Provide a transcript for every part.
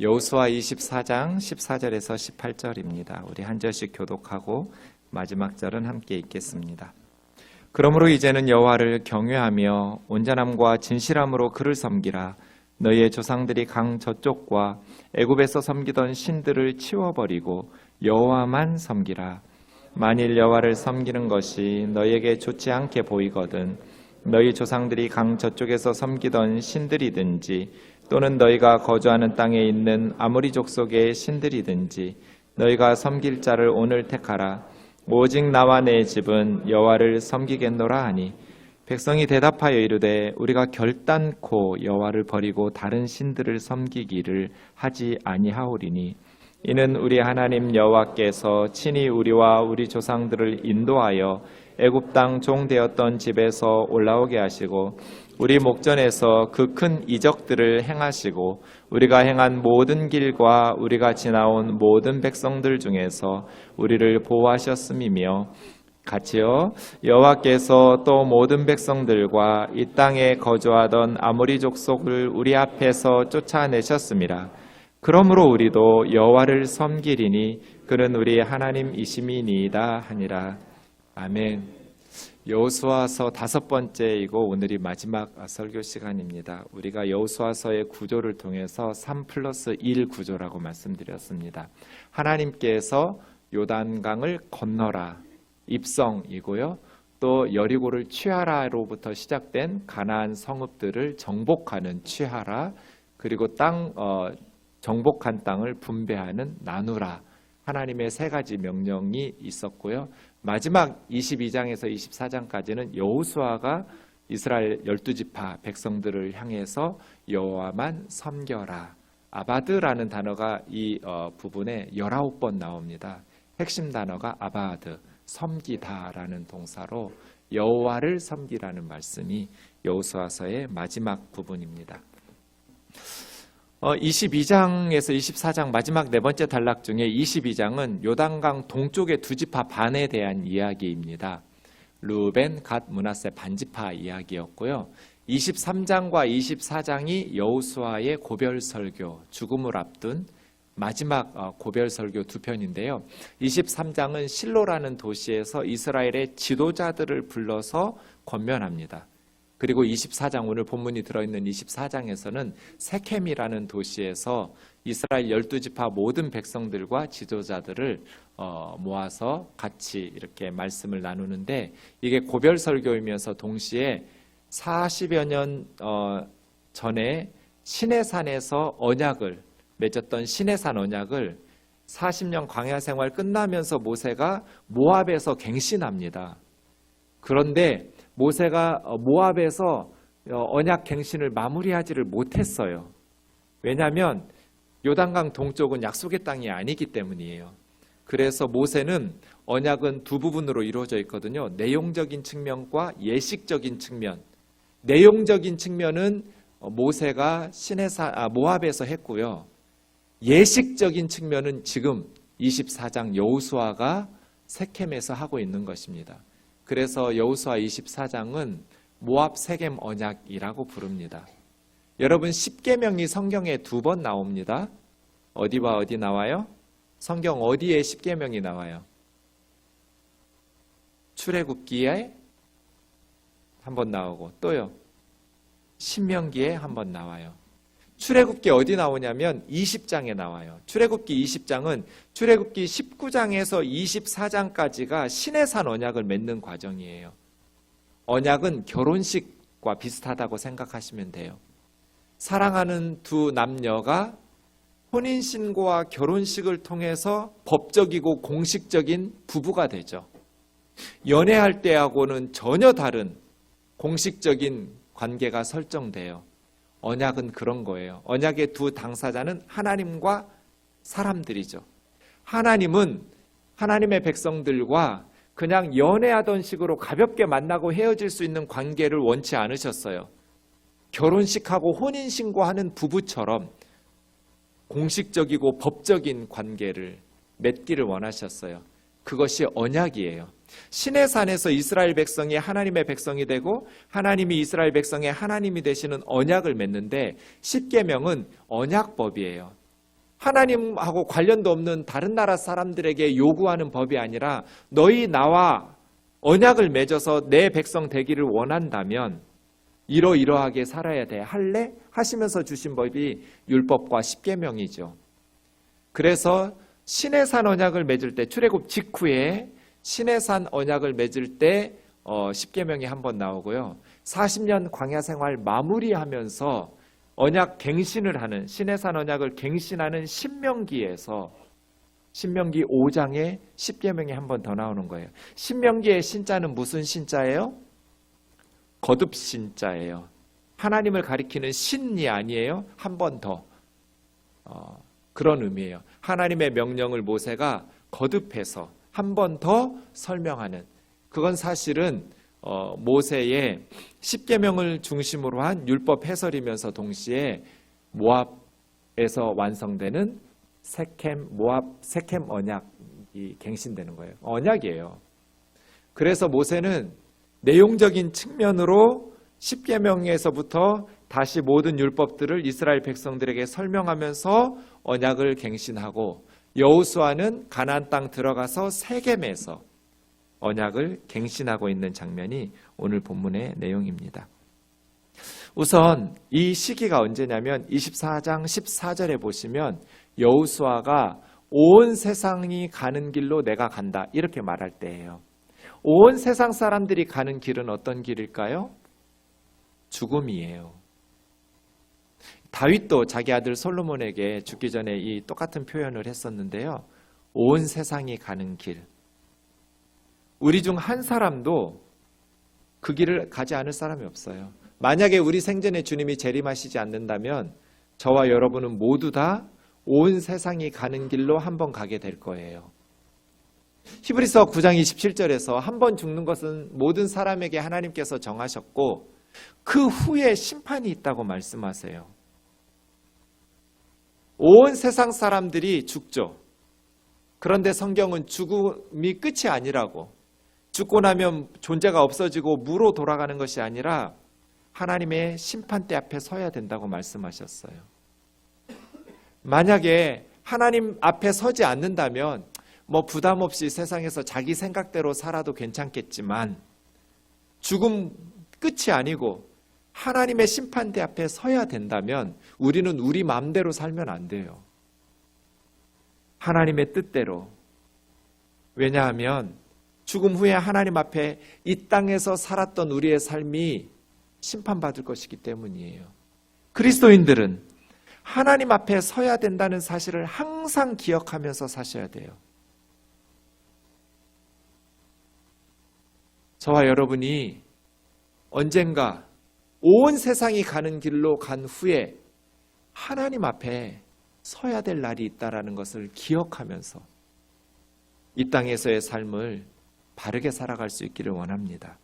여호수아 24장 14절에서 18절입니다. 우리 한 절씩 교독하고 마지막 절은 함께 읽겠습니다. 그러므로 이제는 여호와를 경외하며 온전함과 진실함으로 그를 섬기라. 너희의 조상들이 강 저쪽과 애굽에서 섬기던 신들을 치워버리고 여호와만 섬기라. 만일 여호와를 섬기는 것이 너희에게 좋지 않게 보이거든 너희 조상들이 강 저쪽에서 섬기던 신들이든지 또는 너희가 거주하는 땅에 있는 아모리 족속의 신들이든지 너희가 섬길 자를 오늘 택하라. 오직 나와 내 집은 여호와를 섬기겠노라 하니 백성이 대답하여 이르되 우리가 결단코 여호와를 버리고 다른 신들을 섬기기를 하지 아니하오리니 이는 우리 하나님 여호와께서 친히 우리와 우리 조상들을 인도하여 애굽 땅 종되었던 집에서 올라오게 하시고 우리 목전에서 그 큰 이적들을 행하시고 우리가 행한 모든 길과 우리가 지나온 모든 백성들 중에서 우리를 보호하셨음이며 같이요 여호와께서 또 모든 백성들과 이 땅에 거주하던 아모리 족속을 우리 앞에서 쫓아내셨음이라. 그러므로 우리도 여호와를 섬기리니 그는 우리 하나님이심이니이다 하니라. 아멘. 여호수아서 5번째이고 오늘이 마지막 설교 시간입니다. 우리가 여호수아서의 구조를 통해서 3+1 구조라고 말씀드렸습니다. 하나님께서 요단강을 건너라 입성이고요. 또 여리고를 취하라로부터 시작된 가나안 성읍들을 정복하는 취하라, 그리고 정복한 땅을 분배하는 나누라, 하나님의 3가지 명령이 있었고요. 마지막 22장에서 24장까지는 여호수아가 이스라엘 12지파 백성들을 향해서 여호와만 섬겨라. 아바드라는 단어가 이 부분에 19번 나옵니다. 핵심 단어가 아바드, 섬기다라는 동사로 여호와를 섬기라는 말씀이 여호수아서의 마지막 부분입니다. 22장에서 24장 마지막 4번째 단락 중에 22장은 요단강 동쪽의 2지파 반에 대한 이야기입니다. 르우벤, 갓, 므낫세 반지파 이야기였고요. 23장과 24장이 여호수아의 고별설교, 죽음을 앞둔 마지막 고별설교 2편인데요. 23장은 실로라는 도시에서 이스라엘의 지도자들을 불러서 권면합니다. 그리고 24장, 오늘 본문이 들어있는 24장에서는 세켐이라는 도시에서 이스라엘 12지파 모든 백성들과 지도자들을 모아서 같이 이렇게 말씀을 나누는데, 이게 고별설교이면서 동시에 40여 년 전에 시내산에서 언약을 맺었던 시내산 언약을 40년 광야 생활 끝나면서 모세가 모압에서 갱신합니다. 그런데 모세가 모압에서 언약 갱신을 마무리하지를 못했어요. 왜냐하면 요단강 동쪽은 약속의 땅이 아니기 때문이에요. 그래서 모세는 언약은 2부분으로 이루어져 있거든요. 내용적인 측면과 예식적인 측면. 내용적인 측면은 모세가 모압에서 했고요. 예식적인 측면은 지금 24장 여호수아가 세켐에서 하고 있는 것입니다. 그래서 여호수아 24장은 모압 세겜 언약이라고 부릅니다. 여러분, 10계명이 성경에 2번 나옵니다. 어디와 어디 나와요? 성경 어디에 10계명이 나와요? 출애굽기에 한 번 나오고, 또요 신명기에 한 번 나와요. 출애굽기 어디 나오냐면 20장에 나와요. 출애굽기 20장은 출애굽기 19장에서 24장까지가 시내산 언약을 맺는 과정이에요. 언약은 결혼식과 비슷하다고 생각하시면 돼요. 사랑하는 두 남녀가 혼인신고와 결혼식을 통해서 법적이고 공식적인 부부가 되죠. 연애할 때하고는 전혀 다른 공식적인 관계가 설정돼요. 언약은 그런 거예요. 언약의 두 당사자는 하나님과 사람들이죠. 하나님은 하나님의 백성들과 그냥 연애하던 식으로 가볍게 만나고 헤어질 수 있는 관계를 원치 않으셨어요. 결혼식하고 혼인신고하는 부부처럼 공식적이고 법적인 관계를 맺기를 원하셨어요. 그것이 언약이에요. 시내산에서 이스라엘 백성이 하나님의 백성이 되고 하나님이 이스라엘 백성의 하나님이 되시는 언약을 맺는데, 십계명은 언약법이에요. 하나님하고 관련도 없는 다른 나라 사람들에게 요구하는 법이 아니라 너희 나와 언약을 맺어서 내 백성 되기를 원한다면 이러이러하게 살아야 돼. 할래? 하시면서 주신 법이 율법과 십계명이죠. 그래서 시내산 언약을 맺을 때, 출애굽 직후에 시내산 언약을 맺을 때 십계명이 한번 나오고요. 40년 광야 생활 마무리하면서 언약 갱신을 하는, 시내산 언약을 갱신하는 신명기에서 신명기 5장에 십계명이 한 번 더 나오는 거예요. 신명기의 신자는 무슨 신자예요? 거듭 신자예요. 하나님을 가리키는 신이 아니에요. 한 번 더. 그런 의미예요. 하나님의 명령을 모세가 거듭해서 한 번 더 설명하는, 그건 사실은 모세의 십계명을 중심으로 한 율법 해설이면서 동시에 모압에서 완성되는 세켐 언약이 갱신되는 거예요. 언약이에요. 그래서 모세는 내용적인 측면으로 십계명에서부터 다시 모든 율법들을 이스라엘 백성들에게 설명하면서 언약을 갱신하고, 여호수아는 가나안 땅 들어가서 세겜에서 언약을 갱신하고 있는 장면이 오늘 본문의 내용입니다. 우선 이 시기가 언제냐면 24장 14절에 보시면 여호수아가 온 세상이 가는 길로 내가 간다 이렇게 말할 때예요. 온 세상 사람들이 가는 길은 어떤 길일까요? 죽음이에요. 다윗도 자기 아들 솔로몬에게 죽기 전에 이 똑같은 표현을 했었는데요. 온 세상이 가는 길. 우리 중 한 사람도 그 길을 가지 않을 사람이 없어요. 만약에 우리 생전에 주님이 재림하시지 않는다면 저와 여러분은 모두 다 온 세상이 가는 길로 한번 가게 될 거예요. 히브리서 9장 27절에서 한 번 죽는 것은 모든 사람에게 하나님께서 정하셨고 그 후에 심판이 있다고 말씀하세요. 온 세상 사람들이 죽죠. 그런데 성경은 죽음이 끝이 아니라고, 죽고 나면 존재가 없어지고 무로 돌아가는 것이 아니라 하나님의 심판대 앞에 서야 된다고 말씀하셨어요. 만약에 하나님 앞에 서지 않는다면 부담 없이 세상에서 자기 생각대로 살아도 괜찮겠지만, 죽음 끝이 아니고 하나님의 심판대 앞에 서야 된다면 우리는 우리 마음대로 살면 안 돼요. 하나님의 뜻대로. 왜냐하면 죽음 후에 하나님 앞에 이 땅에서 살았던 우리의 삶이 심판받을 것이기 때문이에요. 그리스도인들은 하나님 앞에 서야 된다는 사실을 항상 기억하면서 사셔야 돼요. 저와 여러분이 언젠가 온 세상이 가는 길로 간 후에 하나님 앞에 서야 될 날이 있다는 것을 기억하면서 이 땅에서의 삶을 바르게 살아갈 수 있기를 원합니다.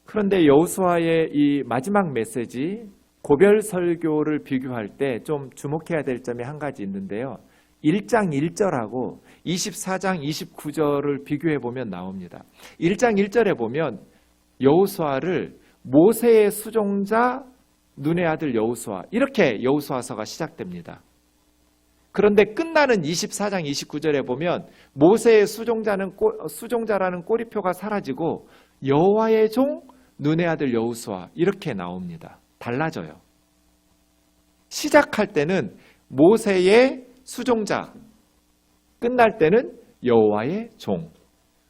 그런데 여호수아의 이 마지막 메시지, 고별 설교를 비교할 때 좀 주목해야 될 점이 한 가지 있는데요. 1장 1절하고 24장 29절을 비교해 보면 나옵니다. 1장 1절에 보면 여호수아를 모세의 수종자 눈의 아들 여호수아, 이렇게 여호수아서가 시작됩니다. 그런데 끝나는 24장 29절에 보면 모세의 수종자라는 꼬리표가 사라지고 여호와의 종 눈의 아들 여호수아 이렇게 나옵니다. 달라져요. 시작할 때는 모세의 수종자, 끝날 때는 여호와의 종.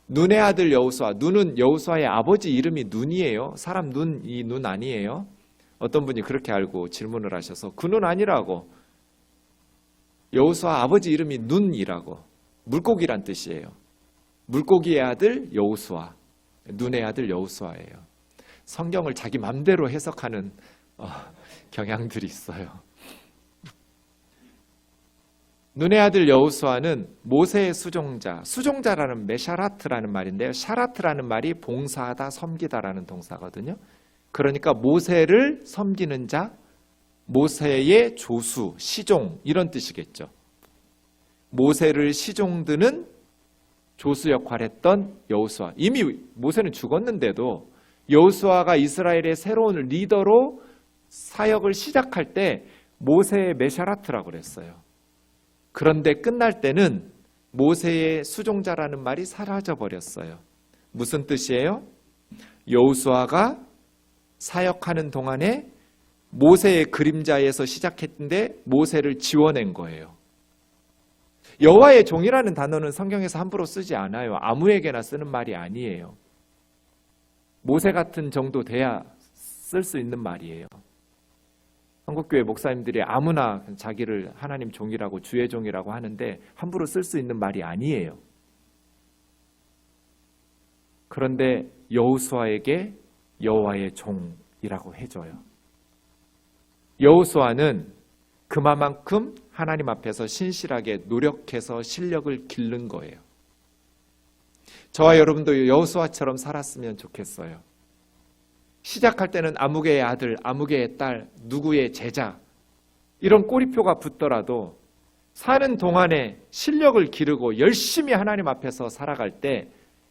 눈의 아들 여호수아, 눈은 여호수아의 아버지 이름이 눈이에요. 사람 눈, 이 눈 아니에요. 어떤 분이 그렇게 알고 질문을 하셔서 그 눈 아니라고. 여호수아 아버지 이름이 눈이라고. 물고기란 뜻이에요. 물고기의 아들 여호수아, 눈의 아들 여호수아예요. 성경을 자기 맘대로 해석하는 경향들이 있어요. 눈의 아들 여호수아는 모세의 수종자라는 메샤라트라는 말인데요. 샤라트라는 말이 봉사하다, 섬기다라는 동사거든요. 그러니까 모세를 섬기는 자, 모세의 조수, 시종 이런 뜻이겠죠. 모세를 시종드는 조수 역할했던 여호수아. 이미 모세는 죽었는데도 여호수아가 이스라엘의 새로운 리더로 사역을 시작할 때 모세의 메샤라트라고 그랬어요. 그런데 끝날 때는 모세의 수종자라는 말이 사라져 버렸어요. 무슨 뜻이에요? 여호수아가 사역하는 동안에 모세의 그림자에서 시작했는데 모세를 지워낸 거예요. 여호와의 종이라는 단어는 성경에서 함부로 쓰지 않아요. 아무에게나 쓰는 말이 아니에요. 모세 같은 정도 돼야 쓸 수 있는 말이에요. 한국교회 목사님들이 아무나 자기를 하나님 종이라고 주의 종이라고 하는데 함부로 쓸 수 있는 말이 아니에요. 그런데 여호수아에게 여호와의 종이라고 해줘요. 여호수아는 그만큼 하나님 앞에서 신실하게 노력해서 실력을 기른 거예요. 저와 여러분도 여호수아처럼 살았으면 좋겠어요. 시작할 때는 아무개의 아들, 아무개의 딸, 누구의 제자 이런 꼬리표가 붙더라도 사는 동안에 실력을 기르고 열심히 하나님 앞에서 살아갈 때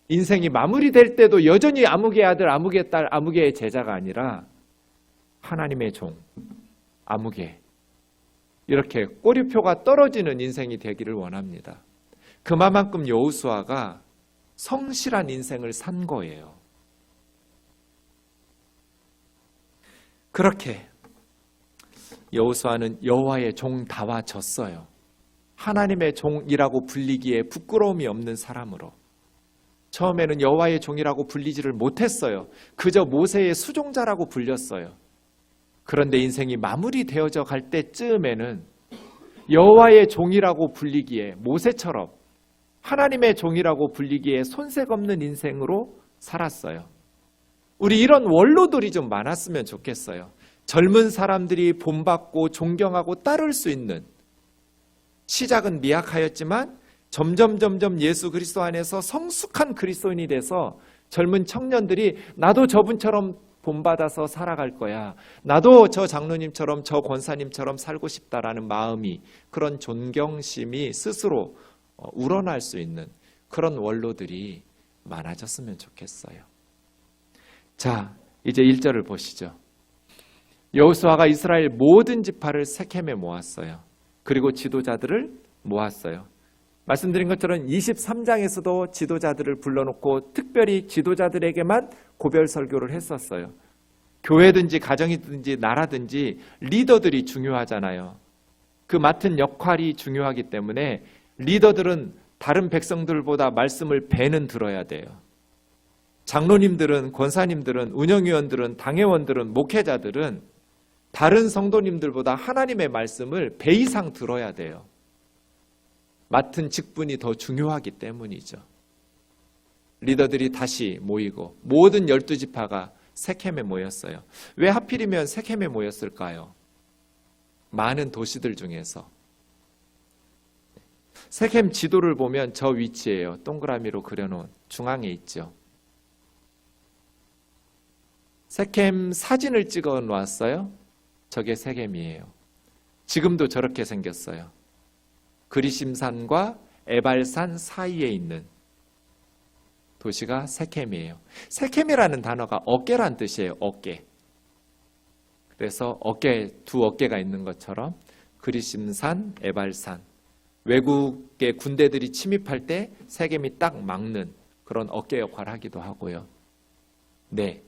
인생이 마무리될 때도 여전히 아무개의 아들, 아무개의 딸, 아무개의 제자가 아니라 하나님의 종, 아무개 이렇게 꼬리표가 떨어지는 인생이 되기를 원합니다. 그만큼 여호수아가 성실한 인생을 산 거예요. 그렇게 여호수아는 여호와의 종다워졌어요. 하나님의 종이라고 불리기에 부끄러움이 없는 사람으로. 처음에는 여호와의 종이라고 불리지를 못했어요. 그저 모세의 수종자라고 불렸어요. 그런데 인생이 마무리되어져 갈 때쯤에는 여호와의 종이라고 불리기에 모세처럼 하나님의 종이라고 불리기에 손색 없는 인생으로 살았어요. 우리 이런 원로들이 좀 많았으면 좋겠어요. 젊은 사람들이 본받고 존경하고 따를 수 있는, 시작은 미약하였지만 점점 예수 그리스도 안에서 성숙한 그리스도인이 돼서 젊은 청년들이 나도 저분처럼 본받아서 살아갈 거야. 나도 저 장로님처럼 저 권사님처럼 살고 싶다라는 마음이, 그런 존경심이 스스로 우러날 수 있는 그런 원로들이 많아졌으면 좋겠어요. 자, 이제 1절을 보시죠. 여호수아가 이스라엘 모든 지파를 세켐에 모았어요. 그리고 지도자들을 모았어요. 말씀드린 것처럼 23장에서도 지도자들을 불러놓고 특별히 지도자들에게만 고별 설교를 했었어요. 교회든지 가정이든지 나라든지 리더들이 중요하잖아요. 그 맡은 역할이 중요하기 때문에 리더들은 다른 백성들보다 말씀을 배는 들어야 돼요. 장로님들은, 권사님들은, 운영위원들은, 당회원들은, 목회자들은 다른 성도님들보다 하나님의 말씀을 배 이상 들어야 돼요. 맡은 직분이 더 중요하기 때문이죠. 리더들이 다시 모이고 모든 12지파가 세켐에 모였어요. 왜 하필이면 세켐에 모였을까요? 많은 도시들 중에서. 세켐 지도를 보면 저 위치예요. 동그라미로 그려놓은 중앙에 있죠. 세켐 사진을 찍어 놨어요. 저게 세켐이에요. 지금도 저렇게 생겼어요. 그리심산과 에발산 사이에 있는 도시가 세켐이에요. 세켐이라는 단어가 어깨란 뜻이에요. 어깨. 그래서 두 어깨가 있는 것처럼 그리심산, 에발산. 외국의 군대들이 침입할 때 세겜이 딱 막는 그런 어깨 역할을 하기도 하고요. 네,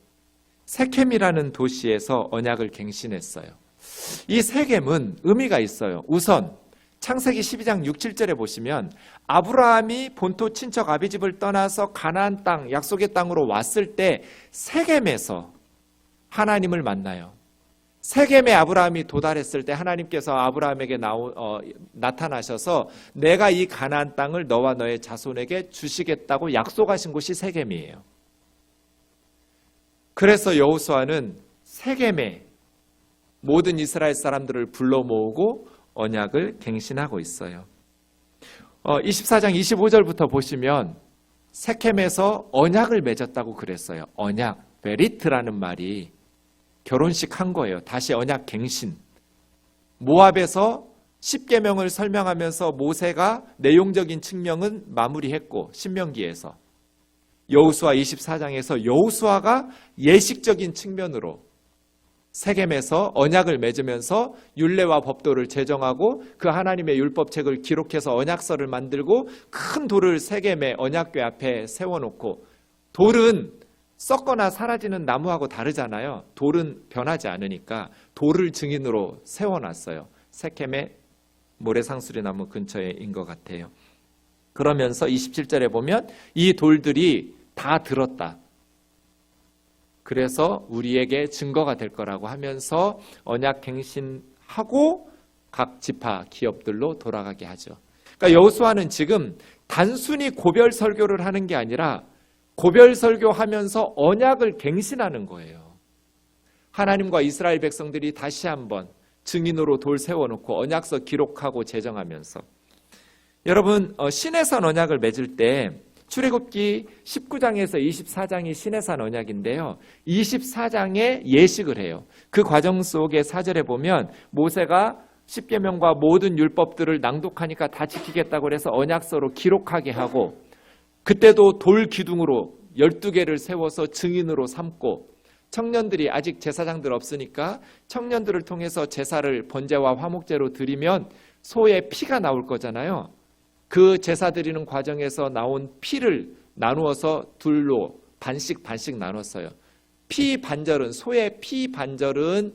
세켐이라는 도시에서 언약을 갱신했어요. 이 세겜은 의미가 있어요. 우선 창세기 12장 6, 7절에 보시면 아브라함이 본토 친척 아비집을 떠나서 가나안 땅, 약속의 땅으로 왔을 때 세겜에서 하나님을 만나요. 세겜에 아브라함이 도달했을 때 하나님께서 아브라함에게 나타나셔서 내가 이 가나안 땅을 너와 너의 자손에게 주시겠다고 약속하신 곳이 세겜이에요. 그래서 여호수아는 세겜에 모든 이스라엘 사람들을 불러 모으고 언약을 갱신하고 있어요. 24장 25절부터 보시면 세켐에서 언약을 맺었다고 그랬어요. 언약, 베리트라는 말이 결혼식 한 거예요. 다시 언약 갱신. 모압에서 10계명을 설명하면서 모세가 내용적인 측면은 마무리했고 신명기에서 여호수아 24장에서 여호수아가 예식적인 측면으로 세겜에서 언약을 맺으면서 율례와 법도를 제정하고 그 하나님의 율법책을 기록해서 언약서를 만들고 큰 돌을 세겜의 언약궤 앞에 세워놓고, 돌은 썩거나 사라지는 나무하고 다르잖아요. 돌은 변하지 않으니까 돌을 증인으로 세워놨어요. 세겜의 모래상수리 나무 근처에인 것 같아요. 그러면서 27절에 보면 이 돌들이 다 들었다. 그래서 우리에게 증거가 될 거라고 하면서 언약 갱신하고 각 지파 기업들로 돌아가게 하죠. 그러니까 여호수아는 지금 단순히 고별 설교를 하는 게 아니라 고별 설교하면서 언약을 갱신하는 거예요. 하나님과 이스라엘 백성들이 다시 한번 증인으로 돌 세워놓고 언약서 기록하고 제정하면서, 여러분 시내산 언약을 맺을 때 출애굽기 19장에서 24장이 시내산 언약인데요. 24장에 예식을 해요. 그 과정 속에 4절에 보면 모세가 십계명과 모든 율법들을 낭독하니까 다 지키겠다고 해서 언약서로 기록하게 하고, 그때도 돌 기둥으로 12개를 세워서 증인으로 삼고, 청년들이 아직 제사장들 없으니까 청년들을 통해서 제사를 번제와 화목제로 드리면 소의 피가 나올 거잖아요. 그 제사 드리는 과정에서 나온 피를 나누어서 둘로 반씩 나눴어요. 피 반절은, 소의 피 반절은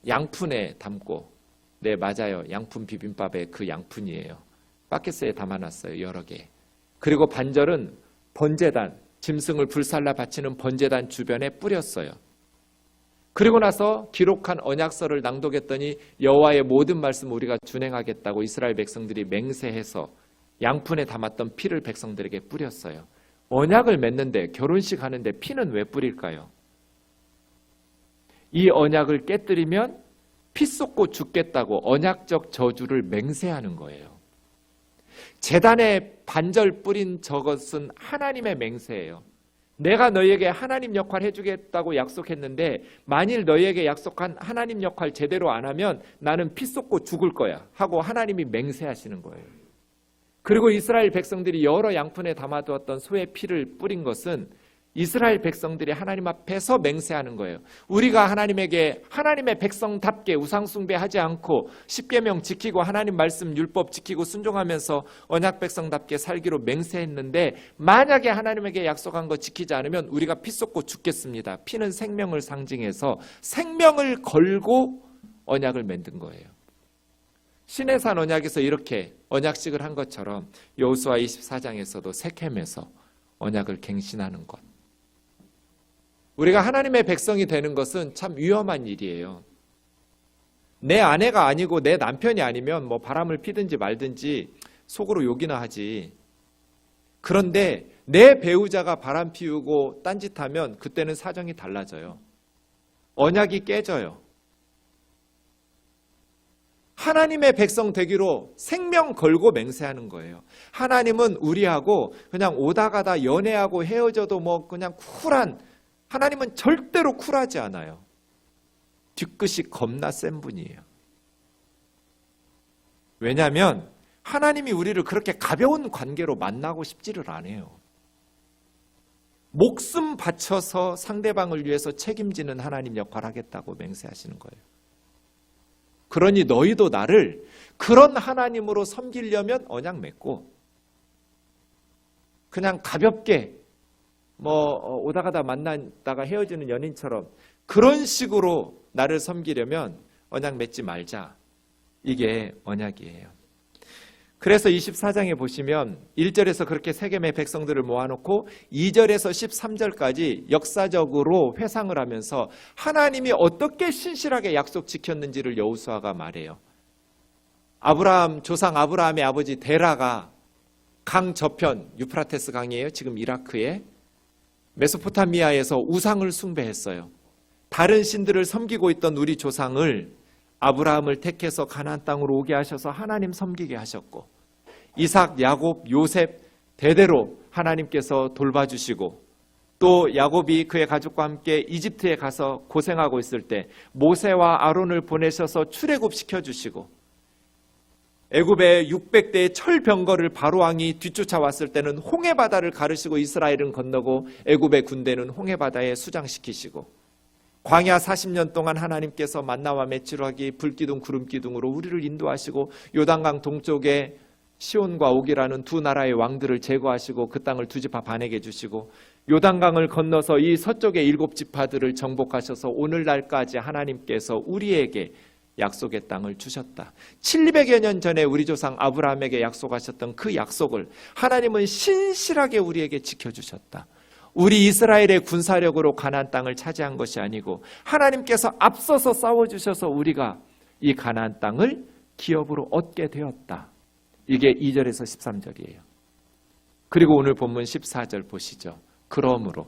양푼에 담고, 네 맞아요, 양푼 비빔밥의 그 양푼이에요. 바켓스에 담아놨어요, 여러 개. 그리고 반절은 번제단, 짐승을 불살라 바치는 번제단 주변에 뿌렸어요. 그리고 나서 기록한 언약서를 낭독했더니 여호와의 모든 말씀 우리가 준행하겠다고 이스라엘 백성들이 맹세해서 양푼에 담았던 피를 백성들에게 뿌렸어요. 언약을 맺는데, 결혼식 하는데 피는 왜 뿌릴까요? 이 언약을 깨뜨리면 피 쏟고 죽겠다고 언약적 저주를 맹세하는 거예요. 제단에 반절 뿌린 저것은 하나님의 맹세예요. 내가 너희에게 하나님 역할 해주겠다고 약속했는데 만일 너희에게 약속한 하나님 역할 제대로 안 하면 나는 피 쏟고 죽을 거야 하고 하나님이 맹세하시는 거예요. 그리고 이스라엘 백성들이 여러 양푼에 담아두었던 소의 피를 뿌린 것은 이스라엘 백성들이 하나님 앞에서 맹세하는 거예요. 우리가 하나님에게 하나님의 백성답게 우상숭배하지 않고 십계명 지키고 하나님 말씀 율법 지키고 순종하면서 언약 백성답게 살기로 맹세했는데, 만약에 하나님에게 약속한 거 지키지 않으면 우리가 피 쏟고 죽겠습니다. 피는 생명을 상징해서 생명을 걸고 언약을 맺은 거예요. 시내산 언약에서 이렇게 언약식을 한 것처럼 여호수아 24장에서도 세겜에서 언약을 갱신하는 것. 우리가 하나님의 백성이 되는 것은 참 위험한 일이에요. 내 아내가 아니고 내 남편이 아니면 뭐 바람을 피든지 말든지 속으로 욕이나 하지. 그런데 내 배우자가 바람 피우고 딴짓하면 그때는 사정이 달라져요. 언약이 깨져요. 하나님의 백성 되기로 생명 걸고 맹세하는 거예요. 하나님은 우리하고 그냥 오다 가다 연애하고 헤어져도 뭐 그냥 쿨한, 하나님은 절대로 쿨하지 않아요. 뒤끝이 겁나 센 분이에요. 왜냐하면 하나님이 우리를 그렇게 가벼운 관계로 만나고 싶지를 않아요. 목숨 바쳐서 상대방을 위해서 책임지는 하나님 역할 하겠다고 맹세하시는 거예요. 그러니 너희도 나를 그런 하나님으로 섬기려면 언약 맺고, 그냥 가볍게 오다 가다 만났다가 헤어지는 연인처럼 그런 식으로 나를 섬기려면 언약 맺지 말자. 이게 언약이에요. 그래서 24장에 보시면 1절에서 그렇게 세겜의 백성들을 모아놓고 2절에서 13절까지 역사적으로 회상을 하면서 하나님이 어떻게 신실하게 약속 지켰는지를 여호수아가 말해요. 아브라함, 조상 아브라함의 아버지 데라가 강 저편, 유프라테스 강이에요. 지금 이라크에 메소포타미아에서 우상을 숭배했어요. 다른 신들을 섬기고 있던 우리 조상을 아브라함을 택해서 가나안 땅으로 오게 하셔서 하나님 섬기게 하셨고, 이삭, 야곱, 요셉 대대로 하나님께서 돌봐주시고, 또 야곱이 그의 가족과 함께 이집트에 가서 고생하고 있을 때 모세와 아론을 보내셔서 출애굽시켜주시고, 애굽의 600대의 철병거를 바로왕이 뒤쫓아왔을 때는 홍해바다를 가르시고 이스라엘은 건너고 애굽의 군대는 홍해바다에 수장시키시고, 광야 40년 동안 하나님께서 만나와 메추라기 불기둥 구름기둥으로 우리를 인도하시고 요단강 동쪽에 시온과 옥이라는 두 나라의 왕들을 제거하시고 그 땅을 두 지파 반에게 주시고 요단강을 건너서 이 서쪽의 7지파들을 정복하셔서 오늘날까지 하나님께서 우리에게 약속의 땅을 주셨다. 700여 년 전에 우리 조상 아브라함에게 약속하셨던 그 약속을 하나님은 신실하게 우리에게 지켜주셨다. 우리 이스라엘의 군사력으로 가나안 땅을 차지한 것이 아니고 하나님께서 앞서서 싸워주셔서 우리가 이 가나안 땅을 기업으로 얻게 되었다. 이게 2절에서 13절이에요. 그리고 오늘 본문 14절 보시죠. 그러므로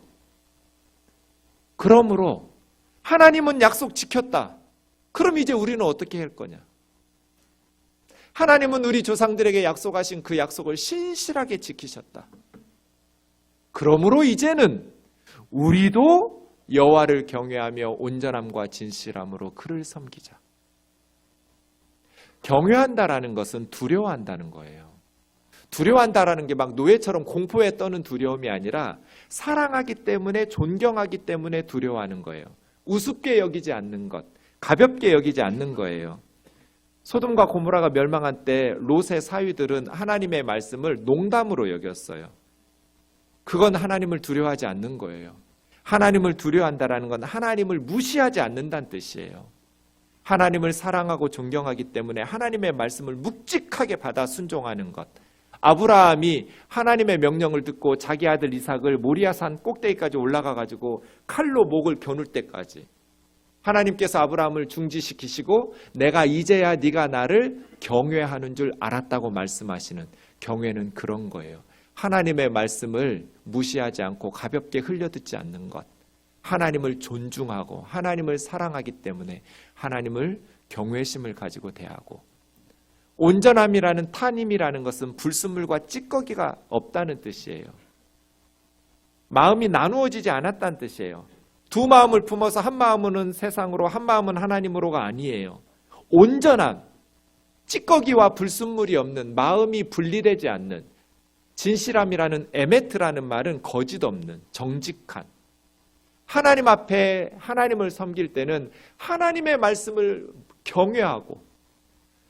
하나님은 약속 지켰다. 그럼 이제 우리는 어떻게 할 거냐? 하나님은 우리 조상들에게 약속하신 그 약속을 신실하게 지키셨다. 그러므로 이제는 우리도 여호와를 경외하며 온전함과 진실함으로 그를 섬기자. 경외한다라는 것은 두려워한다는 거예요. 두려워한다라는 게 막 노예처럼 공포에 떠는 두려움이 아니라 사랑하기 때문에, 존경하기 때문에 두려워하는 거예요. 우습게 여기지 않는 것, 가볍게 여기지 않는 거예요. 소돔과 고모라가 멸망한 때 롯의 사위들은 하나님의 말씀을 농담으로 여겼어요. 그건 하나님을 두려워하지 않는 거예요. 하나님을 두려워한다는 건 하나님을 무시하지 않는다는 뜻이에요. 하나님을 사랑하고 존경하기 때문에 하나님의 말씀을 묵직하게 받아 순종하는 것. 아브라함이 하나님의 명령을 듣고 자기 아들 이삭을 모리아산 꼭대기까지 올라가 가지고 칼로 목을 겨눌 때까지 하나님께서 아브라함을 중지시키시고 내가 이제야 네가 나를 경외하는 줄 알았다고 말씀하시는 경외는 그런 거예요. 하나님의 말씀을 무시하지 않고 가볍게 흘려듣지 않는 것. 하나님을 존중하고 하나님을 사랑하기 때문에 하나님을 경외심을 가지고 대하고, 온전함이라는 타님이라는 것은 불순물과 찌꺼기가 없다는 뜻이에요. 마음이 나누어지지 않았다는 뜻이에요. 두 마음을 품어서 한 마음은 세상으로 한 마음은 하나님으로가 아니에요. 온전한 찌꺼기와 불순물이 없는, 마음이 분리되지 않는, 진실함이라는 에메트라는 말은 거짓 없는, 정직한, 하나님 앞에 하나님을 섬길 때는 하나님의 말씀을 경외하고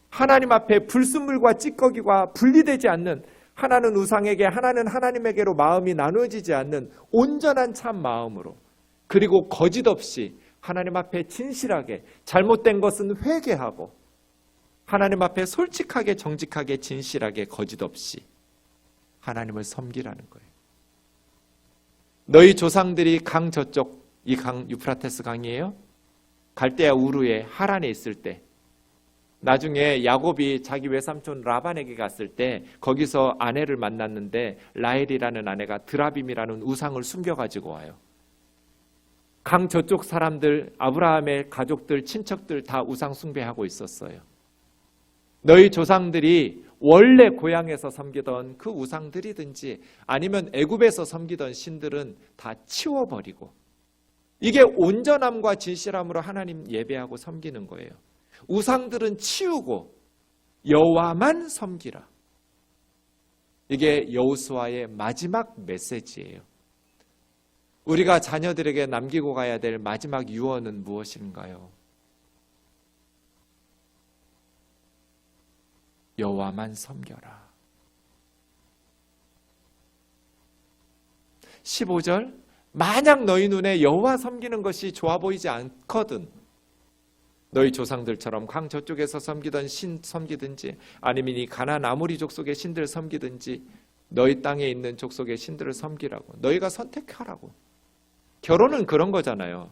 하나님 앞에 불순물과 찌꺼기와 분리되지 않는, 하나는 우상에게 하나는 하나님에게로 마음이 나누어지지 않는 온전한 참 마음으로, 그리고 거짓 없이 하나님 앞에 진실하게, 잘못된 것은 회개하고 하나님 앞에 솔직하게 정직하게 진실하게 거짓 없이 하나님을 섬기라는 거예요. 너희 조상들이 강 저쪽, 이 강 유프라테스 강이에요. 갈대아 우르에 하란에 있을 때, 나중에 야곱이 자기 외삼촌 라반에게 갔을 때 거기서 아내를 만났는데 라헬이라는 아내가 드라빔이라는 우상을 숨겨가지고 와요. 강 저쪽 사람들, 아브라함의 가족들, 친척들 다 우상 숭배하고 있었어요. 너희 조상들이 원래 고향에서 섬기던 그 우상들이든지 아니면 애굽에서 섬기던 신들은 다 치워버리고, 이게 온전함과 진실함으로 하나님 예배하고 섬기는 거예요. 우상들은 치우고 여호와만 섬기라. 이게 여호수아의 마지막 메시지예요. 우리가 자녀들에게 남기고 가야 될 마지막 유언은 무엇인가요? 여호와만 섬겨라. 15절, 만약 너희 눈에 여호와 섬기는 것이 좋아 보이지 않거든, 너희 조상들처럼 강 저쪽에서 섬기던 신 섬기든지 아니면 이 가나안 아모리 족속의 신들 섬기든지 너희 땅에 있는 족속의 신들을 섬기라고, 너희가 선택하라고. 결혼은 그런 거잖아요.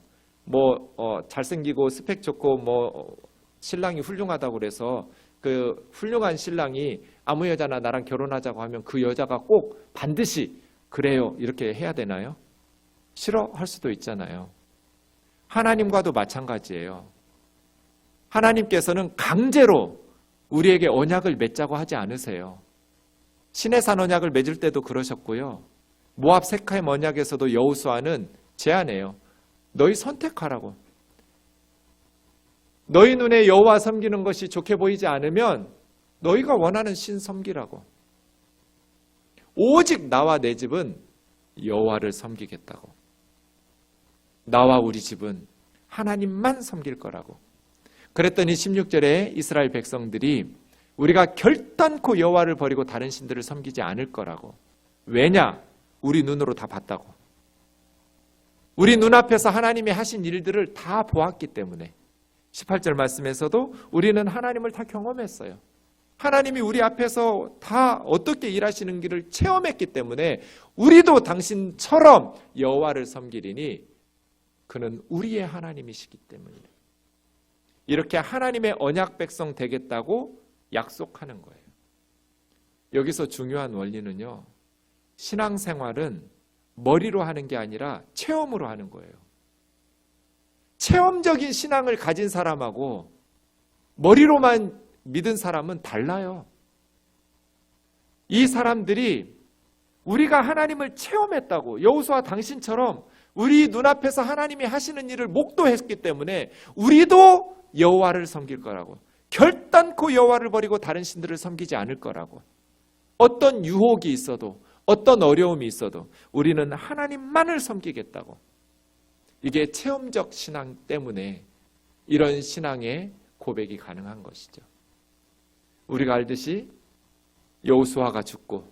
잘생기고 스펙 좋고 신랑이 훌륭하다고 그래서 그 훌륭한 신랑이 아무 여자나 나랑 결혼하자고 하면 그 여자가 꼭 반드시 그래요 이렇게 해야 되나요? 싫어할 수도 있잖아요. 하나님과도 마찬가지예요. 하나님께서는 강제로 우리에게 언약을 맺자고 하지 않으세요. 시내산 언약을 맺을 때도 그러셨고요. 모압 세카임 언약에서도 여호수아는 제안해요. 너희 선택하라고. 너희 눈에 여호와 섬기는 것이 좋게 보이지 않으면 너희가 원하는 신 섬기라고. 오직 나와 내 집은 여호와를 섬기겠다고. 나와 우리 집은 하나님만 섬길 거라고. 그랬더니 16절에 이스라엘 백성들이 우리가 결단코 여호와를 버리고 다른 신들을 섬기지 않을 거라고. 왜냐? 우리 눈으로 다 봤다고. 우리 눈앞에서 하나님이 하신 일들을 다 보았기 때문에. 18절 말씀에서도 우리는 하나님을 다 경험했어요. 하나님이 우리 앞에서 다 어떻게 일하시는 길을 체험했기 때문에 우리도 당신처럼 여호와를 섬기리니 그는 우리의 하나님이시기 때문이에요. 이렇게 하나님의 언약 백성 되겠다고 약속하는 거예요. 여기서 중요한 원리는요, 신앙생활은 머리로 하는 게 아니라 체험으로 하는 거예요. 체험적인 신앙을 가진 사람하고 머리로만 믿은 사람은 달라요. 이 사람들이 우리가 하나님을 체험했다고, 여호수아 당신처럼 우리 눈앞에서 하나님이 하시는 일을 목도했기 때문에 우리도 여호와를 섬길 거라고. 결단코 여호와를 버리고 다른 신들을 섬기지 않을 거라고. 어떤 유혹이 있어도, 어떤 어려움이 있어도 우리는 하나님만을 섬기겠다고. 이게 체험적 신앙 때문에 이런 신앙의 고백이 가능한 것이죠. 우리가 알듯이 여호수아가 죽고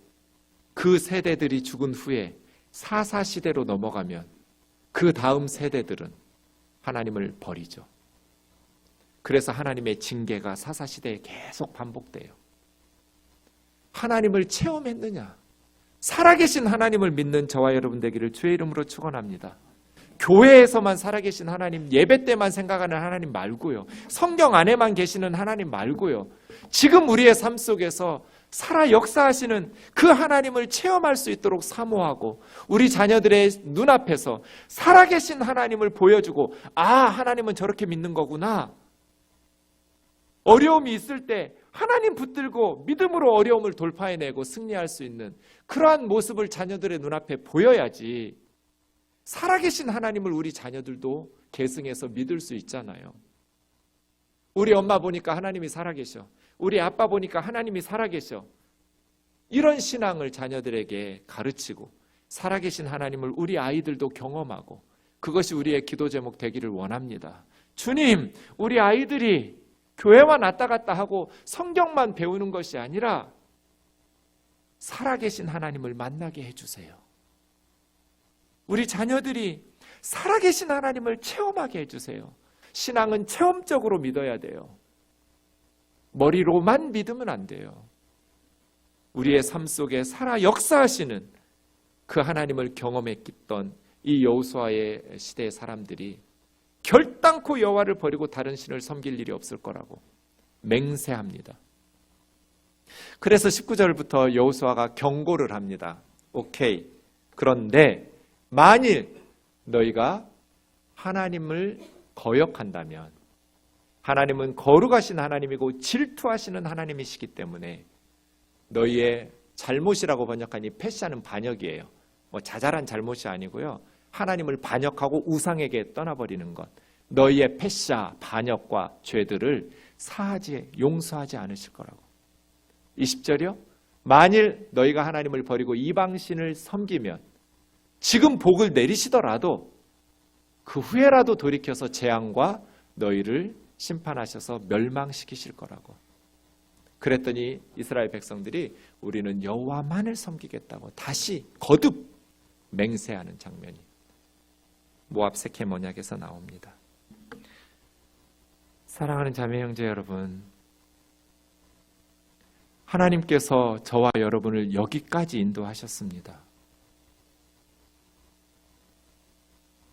그 세대들이 죽은 후에 사사시대로 넘어가면 그 다음 세대들은 하나님을 버리죠. 그래서 하나님의 징계가 사사시대에 계속 반복돼요. 하나님을 체험했느냐? 살아계신 하나님을 믿는 저와 여러분 되기를 주의 이름으로 축원합니다. 교회에서만 살아계신 하나님, 예배 때만 생각하는 하나님 말고요. 성경 안에만 계시는 하나님 말고요. 지금 우리의 삶 속에서 살아 역사하시는 그 하나님을 체험할 수 있도록 사모하고 우리 자녀들의 눈앞에서 살아계신 하나님을 보여주고, 아, 하나님은 저렇게 믿는 거구나. 어려움이 있을 때 하나님 붙들고 믿음으로 어려움을 돌파해내고 승리할 수 있는 그러한 모습을 자녀들의 눈앞에 보여야지 살아계신 하나님을 우리 자녀들도 계승해서 믿을 수 있잖아요. 우리 엄마 보니까 하나님이 살아계셔. 우리 아빠 보니까 하나님이 살아계셔. 이런 신앙을 자녀들에게 가르치고 살아계신 하나님을 우리 아이들도 경험하고, 그것이 우리의 기도 제목 되기를 원합니다. 주님, 우리 아이들이 교회만 왔다 갔다 하고 성경만 배우는 것이 아니라 살아계신 하나님을 만나게 해주세요. 우리 자녀들이 살아계신 하나님을 체험하게 해주세요. 신앙은 체험적으로 믿어야 돼요. 머리로만 믿으면 안 돼요. 우리의 삶 속에 살아 역사하시는 그 하나님을 경험했던 이 여호수아의 시대의 사람들이 결단코 여호와를 버리고 다른 신을 섬길 일이 없을 거라고 맹세합니다. 그래서 19절부터 여호수아가 경고를 합니다. 오케이. 그런데 만일 너희가 하나님을 거역한다면, 하나님은 거룩하신 하나님이고 질투하시는 하나님이시기 때문에 너희의 잘못이라고 번역한 이 패시하는 반역이에요. 자잘한 잘못이 아니고요. 하나님을 반역하고 우상에게 떠나버리는 것. 너희의 패시와 반역과 죄들을 용서하지 않으실 거라고. 20절이요. 만일 너희가 하나님을 버리고 이방신을 섬기면 지금 복을 내리시더라도 그 후에라도 돌이켜서 재앙과 너희를 심판하셔서 멸망시키실 거라고. 그랬더니 이스라엘 백성들이 우리는 여호와만을 섬기겠다고 다시 거듭 맹세하는 장면이 모압 세겜 언약에서 나옵니다. 사랑하는 자매 형제 여러분, 하나님께서 저와 여러분을 여기까지 인도하셨습니다.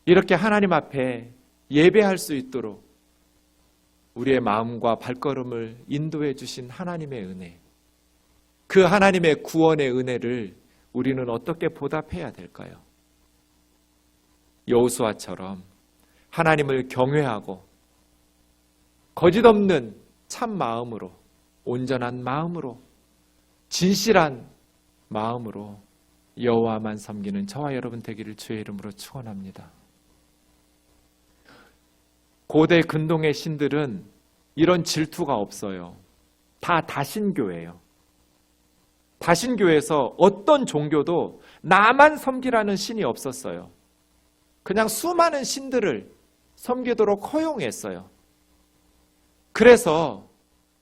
이렇게 하나님 앞에 예배할 수 있도록 우리의 마음과 발걸음을 인도해 주신 하나님의 은혜, 그 하나님의 구원의 은혜를 우리는 어떻게 보답해야 될까요? 여호수아처럼 하나님을 경외하고 거짓 없는 참 마음으로, 온전한 마음으로, 진실한 마음으로 여호와만 섬기는 저와 여러분 되기를 주의 이름으로 축원합니다. 고대 근동의 신들은 이런 질투가 없어요. 다 다신교예요. 다신교에서 어떤 종교도 나만 섬기라는 신이 없었어요. 그냥 수많은 신들을 섬기도록 허용했어요. 그래서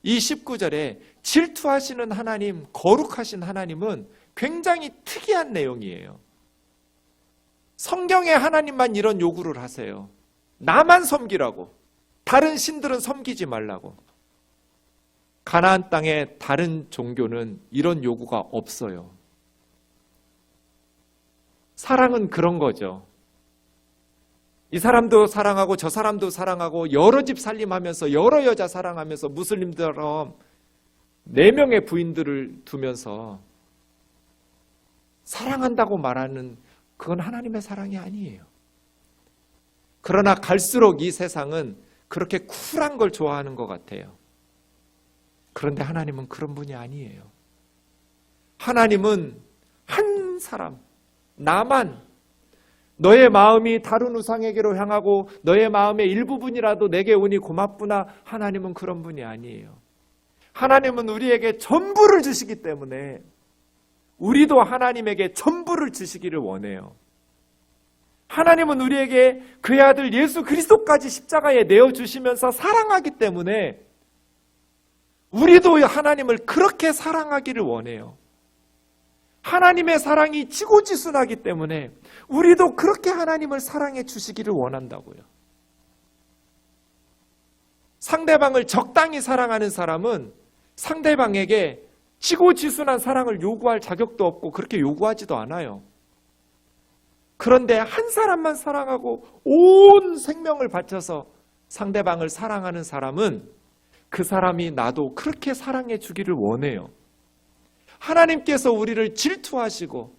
이 19절에 질투하시는 하나님, 거룩하신 하나님은 굉장히 특이한 내용이에요. 성경에 하나님만 이런 요구를 하세요. 나만 섬기라고. 다른 신들은 섬기지 말라고. 가나안 땅의 다른 종교는 이런 요구가 없어요. 사랑은 그런 거죠. 이 사람도 사랑하고 저 사람도 사랑하고 여러 집 살림하면서 여러 여자 사랑하면서 무슬림처럼 4명의 부인들을 두면서 사랑한다고 말하는 그건 하나님의 사랑이 아니에요. 그러나 갈수록 이 세상은 그렇게 쿨한 걸 좋아하는 것 같아요. 그런데 하나님은 그런 분이 아니에요. 하나님은 한 사람, 나만, 너의 마음이 다른 우상에게로 향하고 너의 마음의 일부분이라도 내게 오니 고맙구나. 하나님은 그런 분이 아니에요. 하나님은 우리에게 전부를 주시기 때문에 우리도 하나님에게 전부를 주시기를 원해요. 하나님은 우리에게 그의 아들 예수 그리스도까지 십자가에 내어주시면서 사랑하기 때문에 우리도 하나님을 그렇게 사랑하기를 원해요. 하나님의 사랑이 지고지순하기 때문에 우리도 그렇게 하나님을 사랑해 주시기를 원한다고요. 상대방을 적당히 사랑하는 사람은 상대방에게 지고지순한 사랑을 요구할 자격도 없고 그렇게 요구하지도 않아요. 그런데 한 사람만 사랑하고 온 생명을 바쳐서 상대방을 사랑하는 사람은 그 사람이 나도 그렇게 사랑해 주기를 원해요. 하나님께서 우리를 질투하시고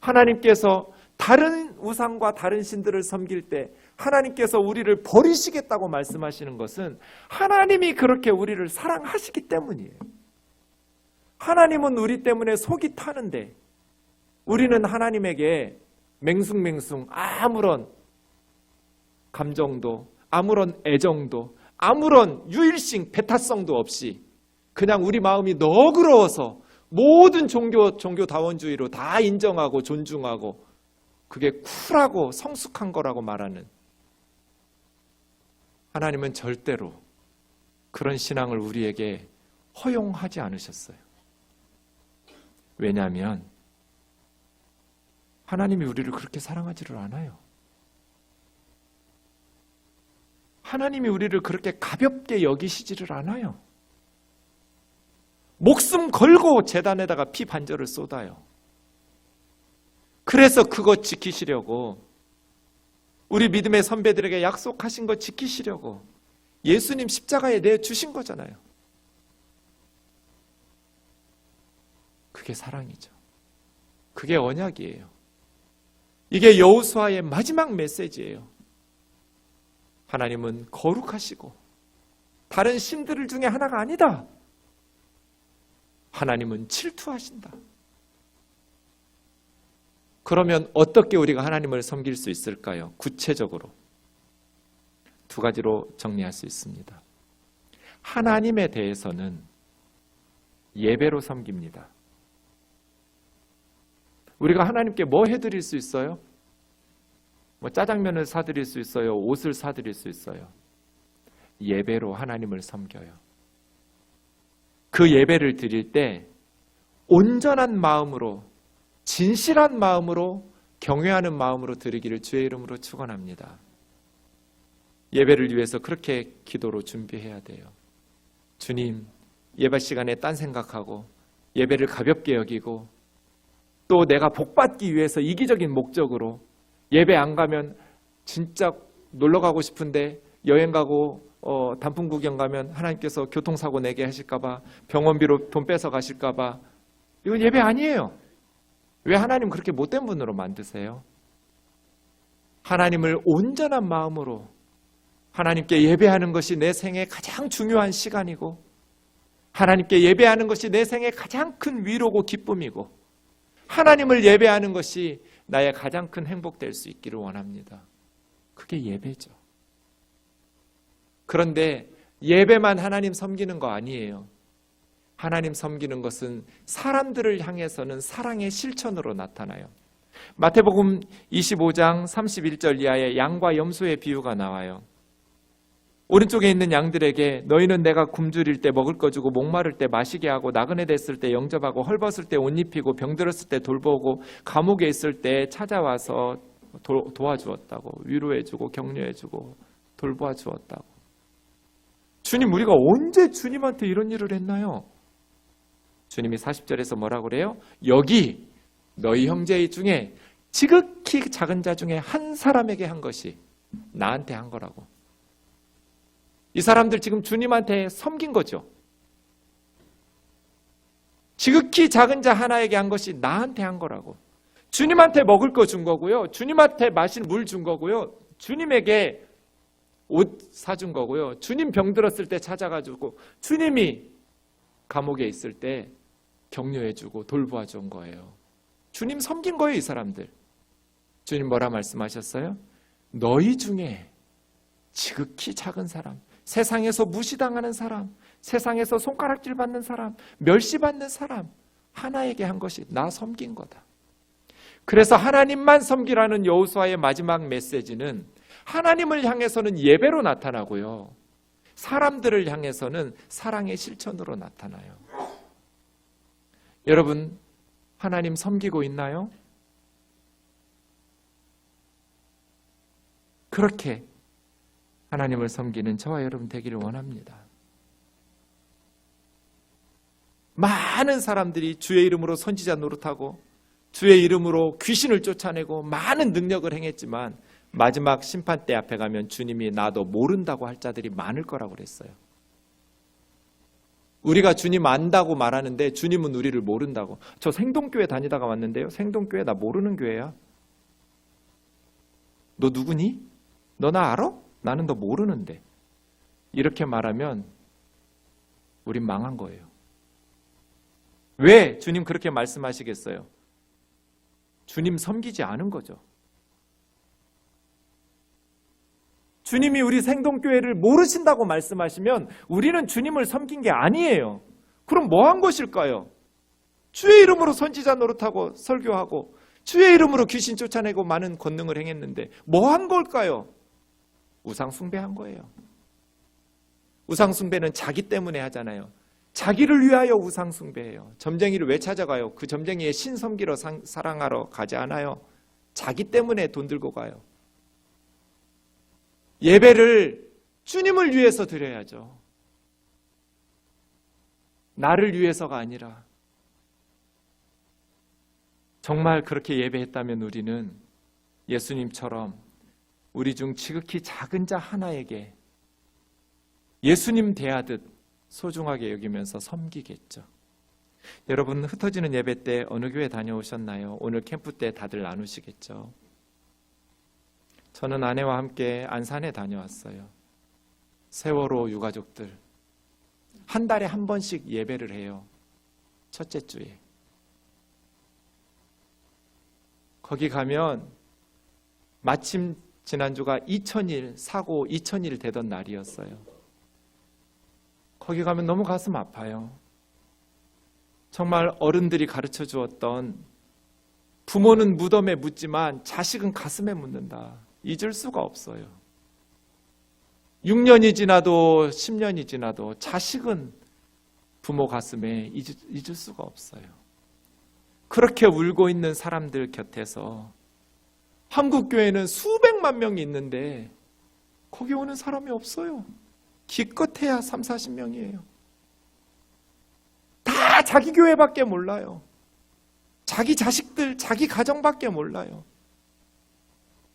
하나님께서 다른 우상과 다른 신들을 섬길 때 하나님께서 우리를 버리시겠다고 말씀하시는 것은 하나님이 그렇게 우리를 사랑하시기 때문이에요. 하나님은 우리 때문에 속이 타는데 우리는 하나님에게 맹숭맹숭 아무런 감정도 아무런 애정도 아무런 유일性, 배타성도 없이 그냥 우리 마음이 너그러워서 모든 종교다원주의로 다 인정하고 존중하고 그게 쿨하고 성숙한 거라고 말하는 하나님은 절대로 그런 신앙을 우리에게 허용하지 않으셨어요. 왜냐하면 하나님이 우리를 그렇게 사랑하지를 않아요. 하나님이 우리를 그렇게 가볍게 여기시지를 않아요. 목숨 걸고 제단에다가 피 반절을 쏟아요. 그래서 그거 지키시려고 우리 믿음의 선배들에게 약속하신 거 지키시려고 예수님 십자가에 내주신 거잖아요. 그게 사랑이죠. 그게 언약이에요. 이게 여호수아의 마지막 메시지예요. 하나님은 거룩하시고 다른 신들 중에 하나가 아니다. 하나님은 질투하신다. 그러면 어떻게 우리가 하나님을 섬길 수 있을까요? 구체적으로 2가지로 정리할 수 있습니다. 하나님에 대해서는 예배로 섬깁니다. 우리가 하나님께 뭐 해드릴 수 있어요? 뭐 짜장면을 사드릴 수 있어요. 옷을 사드릴 수 있어요. 예배로 하나님을 섬겨요. 그 예배를 드릴 때 온전한 마음으로 진실한 마음으로 경외하는 마음으로 드리기를 주의 이름으로 축원합니다. 예배를 위해서 그렇게 기도로 준비해야 돼요. 주님, 예배 시간에 딴 생각하고 예배를 가볍게 여기고 또 내가 복받기 위해서 이기적인 목적으로 예배 안 가면 진짜 놀러 가고 싶은데 여행 가고 단풍 구경 가면 하나님께서 교통사고 내게 하실까 봐 병원비로 돈 뺏어 가실까 봐 이건 예배 아니에요. 왜 하나님 그렇게 못된 분으로 만드세요? 하나님을 온전한 마음으로 하나님께 예배하는 것이 내 생에 가장 중요한 시간이고 하나님께 예배하는 것이 내 생에 가장 큰 위로고 기쁨이고 하나님을 예배하는 것이 나의 가장 큰 행복될 수 있기를 원합니다. 그게 예배죠. 그런데 예배만 하나님 섬기는 거 아니에요. 하나님 섬기는 것은 사람들을 향해서는 사랑의 실천으로 나타나요. 마태복음 25장 31절 이하에 양과 염소의 비유가 나와요. 오른쪽에 있는 양들에게 너희는 내가 굶주릴 때 먹을 거 주고 목마를 때 마시게 하고 나그네 됐을 때 영접하고 헐벗을 때 옷 입히고 병들었을 때 돌보고 감옥에 있을 때 찾아와서 도와주었다고, 위로해주고 격려해주고 돌보아 주었다고. 주님, 우리가 언제 주님한테 이런 일을 했나요? 주님이 40절에서 뭐라고 그래요? 여기 너희 형제 중에 지극히 작은 자 중에 한 사람에게 한 것이 나한테 한 거라고. 이 사람들 지금 주님한테 섬긴 거죠. 지극히 작은 자 하나에게 한 것이 나한테 한 거라고. 주님한테 먹을 거 준 거고요. 주님한테 마실 물 준 거고요. 주님에게 옷 사준 거고요. 주님 병들었을 때 찾아가지고 주님이 감옥에 있을 때 격려해주고 돌보아 준 거예요. 주님 섬긴 거예요, 이 사람들. 주님 뭐라 말씀하셨어요? 너희 중에 지극히 작은 사람, 세상에서 무시당하는 사람, 세상에서 손가락질 받는 사람, 멸시받는 사람 하나에게 한 것이 나 섬긴 거다. 그래서 하나님만 섬기라는 여호수아의 마지막 메시지는 하나님을 향해서는 예배로 나타나고요, 사람들을 향해서는 사랑의 실천으로 나타나요. 여러분, 하나님 섬기고 있나요? 그렇게 하나님을 섬기는 저와 여러분 되기를 원합니다. 많은 사람들이 주의 이름으로 선지자 노릇하고 주의 이름으로 귀신을 쫓아내고 많은 능력을 행했지만 마지막 심판대 앞에 가면 주님이 나도 모른다고 할 자들이 많을 거라고 그랬어요. 우리가 주님 안다고 말하는데 주님은 우리를 모른다고. 저 생동교회 다니다가 왔는데요, 생동교회 나 모르는 교회야. 너 누구니? 너 나 알아? 나는 너 모르는데. 이렇게 말하면 우린 망한 거예요. 왜 주님 그렇게 말씀하시겠어요? 주님 섬기지 않은 거죠. 주님이 우리 생동교회를 모르신다고 말씀하시면 우리는 주님을 섬긴 게 아니에요. 그럼 뭐 한 것일까요? 주의 이름으로 선지자 노릇하고 설교하고 주의 이름으로 귀신 쫓아내고 많은 권능을 행했는데 뭐 한 걸까요? 우상 숭배한 거예요. 우상 숭배는 자기 때문에 하잖아요. 자기를 위하여 우상 숭배해요. 점쟁이를 왜 찾아가요? 그 점쟁이의 신 섬기러 사랑하러 가지 않아요. 자기 때문에 돈 들고 가요. 예배를 주님을 위해서 드려야죠. 나를 위해서가 아니라. 정말 그렇게 예배했다면 우리는 예수님처럼 우리 중 지극히 작은 자 하나에게 예수님 대하듯 소중하게 여기면서 섬기겠죠. 여러분, 흩어지는 예배 때 어느 교회 다녀오셨나요? 오늘 캠프 때 다들 나누시겠죠. 저는 아내와 함께 안산에 다녀왔어요. 세월호 유가족들 한 달에 한 번씩 예배를 해요. 첫째 주에. 거기 가면 마침 지난주가 2000일 사고 2000일 되던 날이었어요. 거기 가면 너무 가슴 아파요. 정말 어른들이 가르쳐 주었던 부모는 무덤에 묻지만 자식은 가슴에 묻는다. 잊을 수가 없어요. 6년이 지나도 10년이 지나도 자식은 부모 가슴에 잊을 수가 없어요. 그렇게 울고 있는 사람들 곁에서 한국교회는 수백만 명이 있는데 거기 오는 사람이 없어요. 기껏해야 3, 40명이에요. 다 자기 교회밖에 몰라요. 자기 자식들, 자기 가정밖에 몰라요.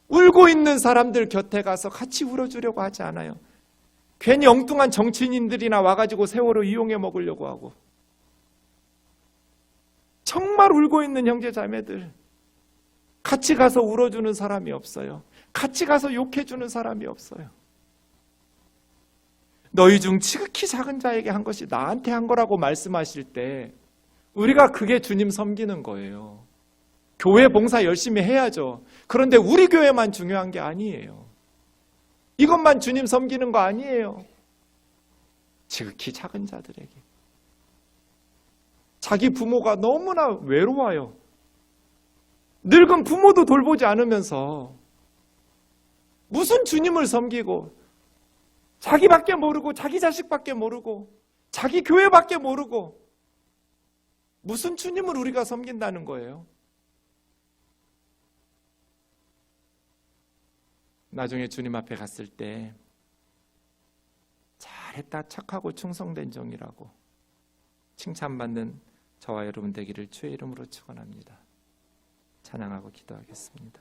울고 있는 사람들 곁에 가서 같이 울어주려고 하지 않아요. 괜히 엉뚱한 정치인들이나 와가지고 세월호 이용해 먹으려고 하고. 정말 울고 있는 형제 자매들 같이 가서 울어주는 사람이 없어요. 같이 가서 욕해주는 사람이 없어요. 너희 중 지극히 작은 자에게 한 것이 나한테 한 거라고 말씀하실 때 우리가 그게 주님 섬기는 거예요. 교회 봉사 열심히 해야죠. 그런데 우리 교회만 중요한 게 아니에요. 이것만 주님 섬기는 거 아니에요. 지극히 작은 자들에게. 자기 부모가 너무나 외로워요. 늙은 부모도 돌보지 않으면서 무슨 주님을 섬기고 자기밖에 모르고 자기 자식밖에 모르고 자기 교회밖에 모르고 무슨 주님을 우리가 섬긴다는 거예요? 나중에 주님 앞에 갔을 때 잘했다, 착하고 충성된 종이라고 칭찬받는 저와 여러분 되기를 주의 이름으로 축원합니다. 찬양하고 기도하겠습니다.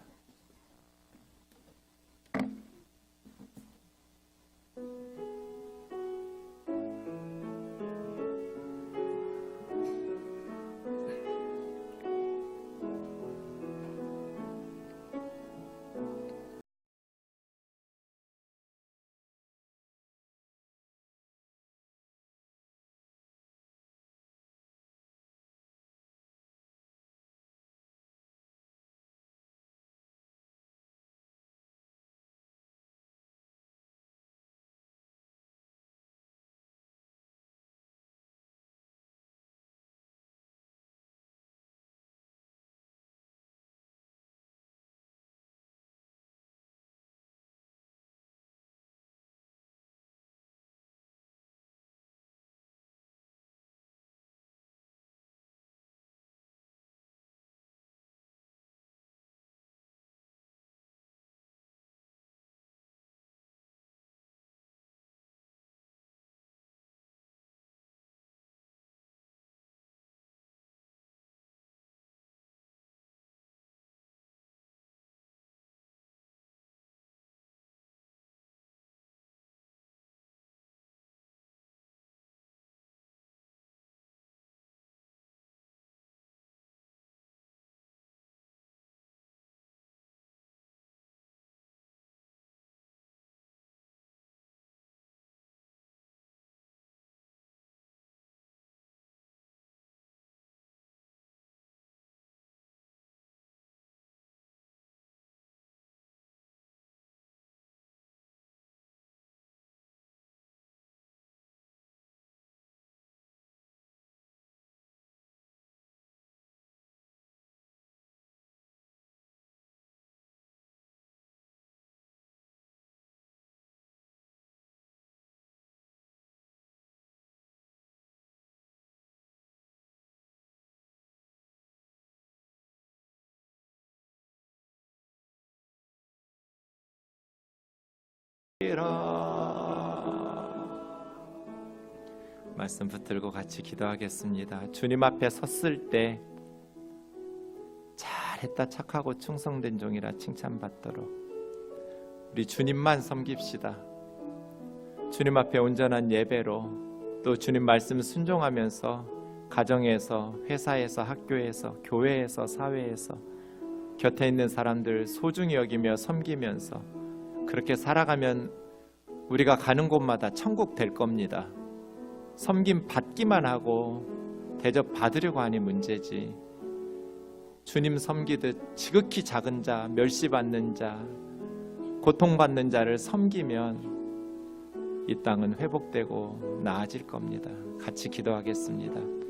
말씀 붙들고 같이 기도하겠습니다. 주님 앞에 섰을 때 잘했다, 착하고 충성된 종이라 칭찬받도록 우리 주님만 섬깁시다. 주님 앞에 온전한 예배로 또 주님 말씀 순종하면서 가정에서, 회사에서, 학교에서, 교회에서, 사회에서 곁에 있는 사람들 소중히 여기며 섬기면서 그렇게 살아가면 우리가 가는 곳마다 천국 될 겁니다. 섬김 받기만 하고 대접 받으려고 하니 문제지. 주님 섬기듯 지극히 작은 자, 멸시받는 자, 고통받는 자를 섬기면 이 땅은 회복되고 나아질 겁니다. 같이 기도하겠습니다.